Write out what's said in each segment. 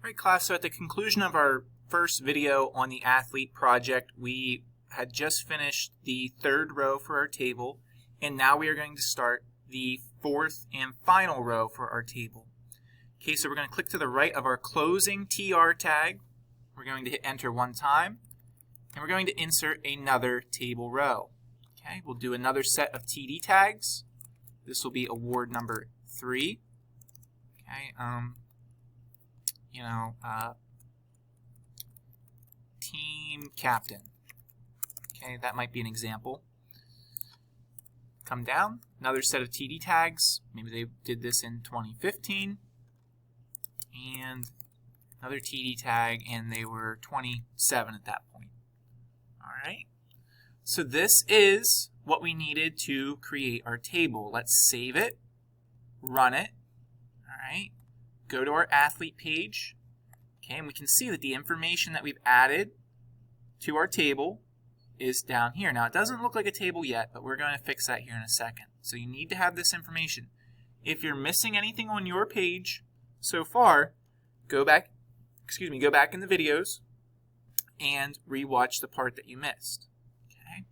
All right, class, so at the conclusion of our first video on the athlete project, we had just finished the third row for our table, and now we are going to start the fourth and final row for our table. Okay, so we're going to click to the right of our closing TR tag. We're going to hit enter one time, and we're going to insert another table row. Okay, we'll do another set of TD tags. This will be award number 3. Okay, team captain. Okay, that might be an example. Come down, another set of TD tags. Maybe they did this in 2015. And another TD tag, and they were 27 at that point. All right. So this is what we needed to create our table. Let's save it, run it. All right. Go to our athlete page. Okay, and we can see that the information that we've added to our table is down here. Now, it doesn't look like a table yet, but we're going to fix that here in a second. So you need to have this information. If you're missing anything on your page so far, go back in the videos and rewatch the part that you missed. Okay,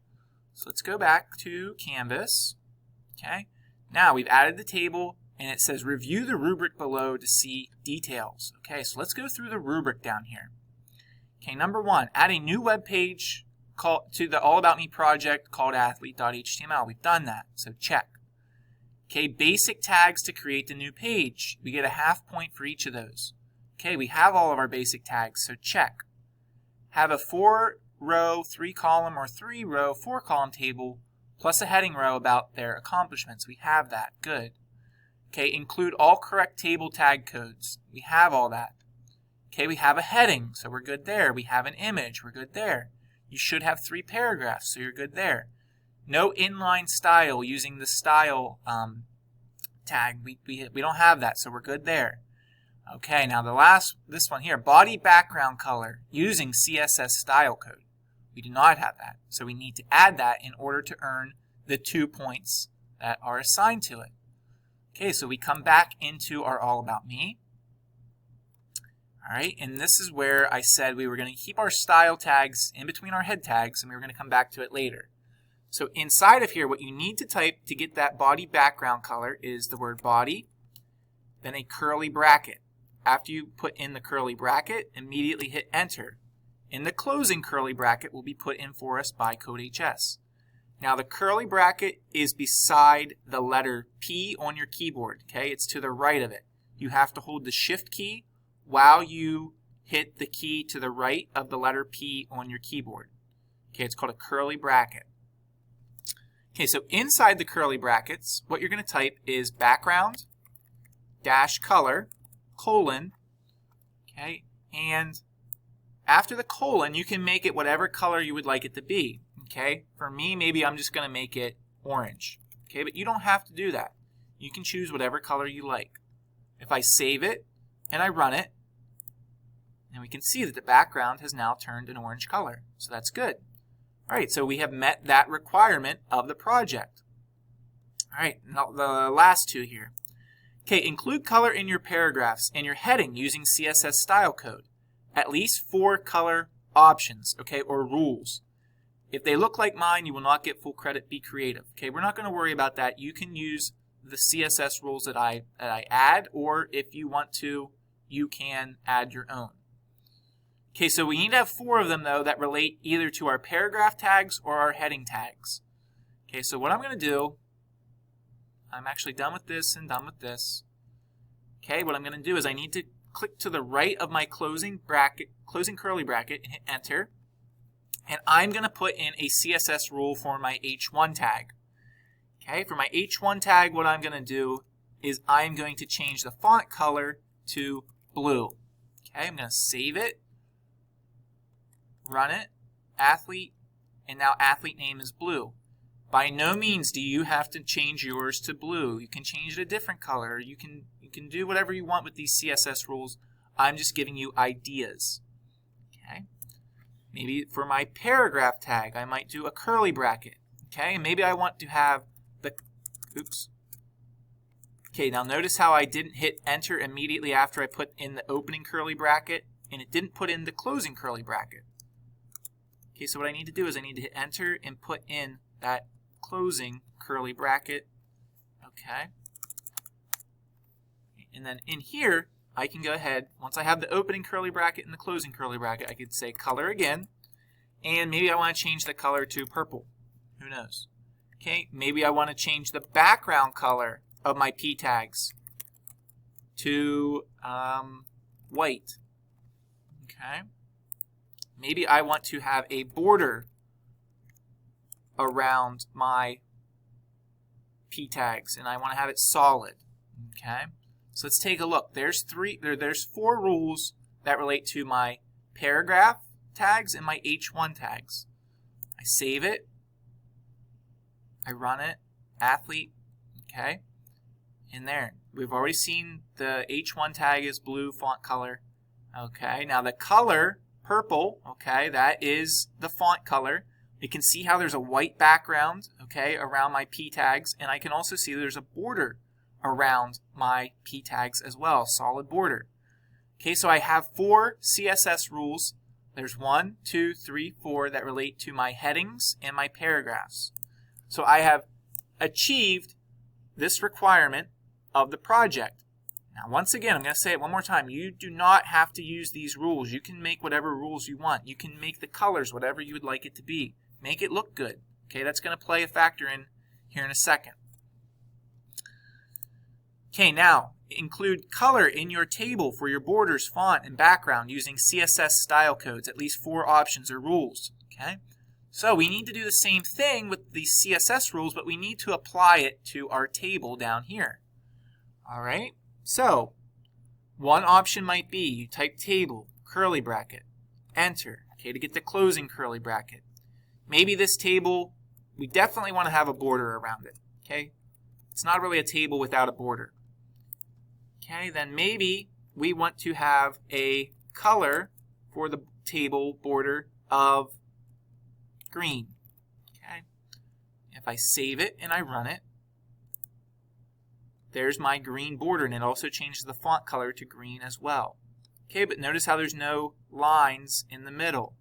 so let's go back to Canvas. Okay, now we've added the table, and it says review the rubric below to see details. Okay, so let's go through the rubric down here. Okay, number 1, add a new web page to the All About Me project called athlete.html. We've done that, so check. Okay, basic tags to create the new page. We get a ½ point for each of those. Okay, we have all of our basic tags, so check. Have a 4-row, 3-column, or 3-row, 4-column table plus a heading row about their accomplishments. We have that. Good. Okay, include all correct table tag codes. We have all that. Okay, we have a heading, so we're good there. We have an image. We're good there. You should have 3 paragraphs, so you're good there. No inline style using the style tag. We don't have that, so we're good there. Okay, now this one here, body background color using CSS style code. We do not have that, so we need to add that in order to earn the 2 points that are assigned to it. Okay, so we come back into our All About Me. All right, and this is where I said we were going to keep our style tags in between our head tags, and we were going to come back to it later. So inside of here, what you need to type to get that body background color is the word body, then a curly bracket. After you put in the curly bracket, immediately hit enter. And the closing curly bracket will be put in for us by CodeHS. Now the curly bracket is beside the letter P on your keyboard. Okay, it's to the right of it. You have to hold the shift key while you hit the key to the right of the letter P on your keyboard. Okay, it's called a curly bracket. Okay, so inside the curly brackets, what you're going to type is background dash color colon, okay, and after the colon, you can make it whatever color you would like it to be. Okay, for me, maybe I'm just going to make it orange. Okay, but you don't have to do that. You can choose whatever color you like. If I save it and I run it, and we can see that the background has now turned an orange color. So that's good. All right, so we have met that requirement of the project. All right, now the last 2 here. Okay, include color in your paragraphs and your heading using CSS style code. At least 4 color options, okay, or rules. If they look like mine, you will not get full credit. Be creative. Okay, we're not going to worry about that. You can use the CSS rules that I add, or if you want to, you can add your own. Okay, so we need to have 4 of them, though, that relate either to our paragraph tags or our heading tags. Okay, so what I'm going to do, I'm actually done with this and done with this. Okay, what I'm going to do is I need to click to the right of my closing curly bracket and hit enter. And I'm going to put in a CSS rule for my H1 tag. Okay, for my H1 tag, what I'm going to do is I'm going to change the font color to blue. Okay, I'm going to save it, run it, athlete, and now athlete name is blue. By no means do you have to change yours to blue. You can change it a different color. You can do whatever you want with these CSS rules. I'm just giving you ideas. Okay. Maybe for my paragraph tag, I might do a curly bracket. Okay, and maybe I want to have Okay, now notice how I didn't hit enter immediately after I put in the opening curly bracket, and it didn't put in the closing curly bracket. Okay, so what I need to do is I need to hit enter and put in that closing curly bracket. Okay. And then in here, I can go ahead, once I have the opening curly bracket and the closing curly bracket, I could say color again, and maybe I want to change the color to purple. Who knows? Okay, maybe I want to change the background color of my p tags to white. Okay. Maybe I want to have a border around my p tags, and I want to have it solid. Okay. So let's take a look. There's four rules that relate to my paragraph tags and my H1 tags. I save it. I run it. Athlete. Okay. In there. We've already seen the H1 tag is blue font color. Okay. Now the color, purple, okay, that is the font color. You can see how there's a white background, okay, around my P tags, and I can also see there's a border around my P tags as well, solid border. Okay, so I have 4 CSS rules. There's 1, 2, 3, 4 that relate to my headings and my paragraphs. So I have achieved this requirement of the project. Now, once again, I'm going to say it one more time. You do not have to use these rules. You can make whatever rules you want. You can make the colors whatever you would like it to be. Make it look good. Okay, that's going to play a factor in here in a second. Okay, now include color in your table for your borders, font, and background using CSS style codes. At least 4 options or rules. Okay, so we need to do the same thing with these CSS rules, but we need to apply it to our table down here. All right, so one option might be you type table, curly bracket, enter, okay, to get the closing curly bracket. Maybe this table, we definitely want to have a border around it, okay? It's not really a table without a border. Okay, then maybe we want to have a color for the table border of green. Okay, if I save it and I run it, there's my green border, and it also changes the font color to green as well. Okay, but notice how there's no lines in the middle.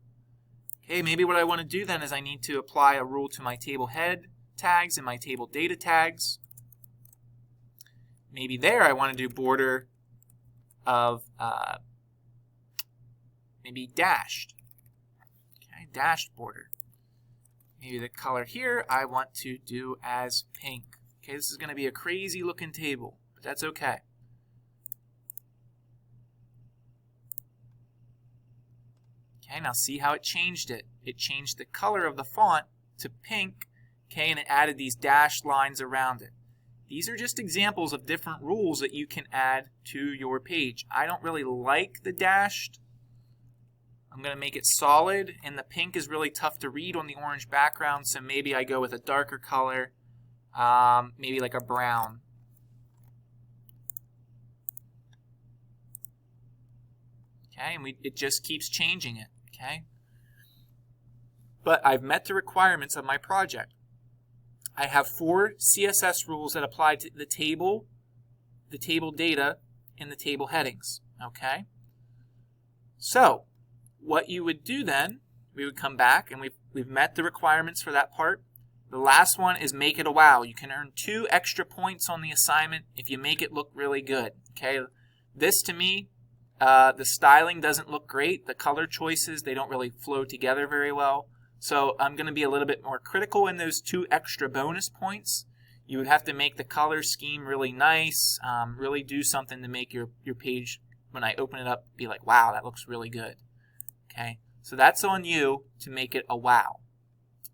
Okay, maybe what I want to do then is I need to apply a rule to my table head tags and my table data tags. Maybe there I want to do border of maybe dashed. Okay, dashed border. Maybe the color here I want to do as pink. Okay, this is going to be a crazy looking table, but that's okay. Okay, now see how it changed it. It changed the color of the font to pink, okay, and it added these dashed lines around it. These are just examples of different rules that you can add to your page. I don't really like the dashed. I'm going to make it solid, and the pink is really tough to read on the orange background, so maybe I go with a darker color, maybe like a brown. Okay, and it just keeps changing it, okay? But I've met the requirements of my project. I have 4 CSS rules that apply to the table data, and the table headings, okay? So, what you would do then, we would come back, and we've met the requirements for that part. The last one is make it a wow. You can earn 2 extra points on the assignment if you make it look really good, okay? This, to me, the styling doesn't look great. The color choices, they don't really flow together very well. So I'm going to be a little bit more critical in those 2 extra bonus points. You would have to make the color scheme really nice, really do something to make your page, when I open it up, be like, wow, that looks really good. Okay, so that's on you to make it a wow.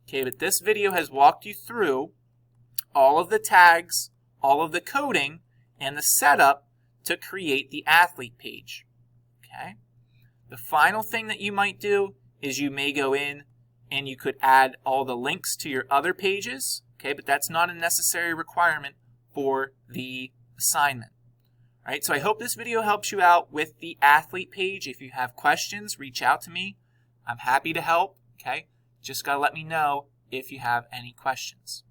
Okay, but this video has walked you through all of the tags, all of the coding, and the setup to create the athlete page. Okay, the final thing that you might do is you may go in and you could add all the links to your other pages, okay, but that's not a necessary requirement for the assignment. All right, so I hope this video helps you out with the athlete page. If you have questions, reach out to me. I'm happy to help, okay? Just got to let me know if you have any questions.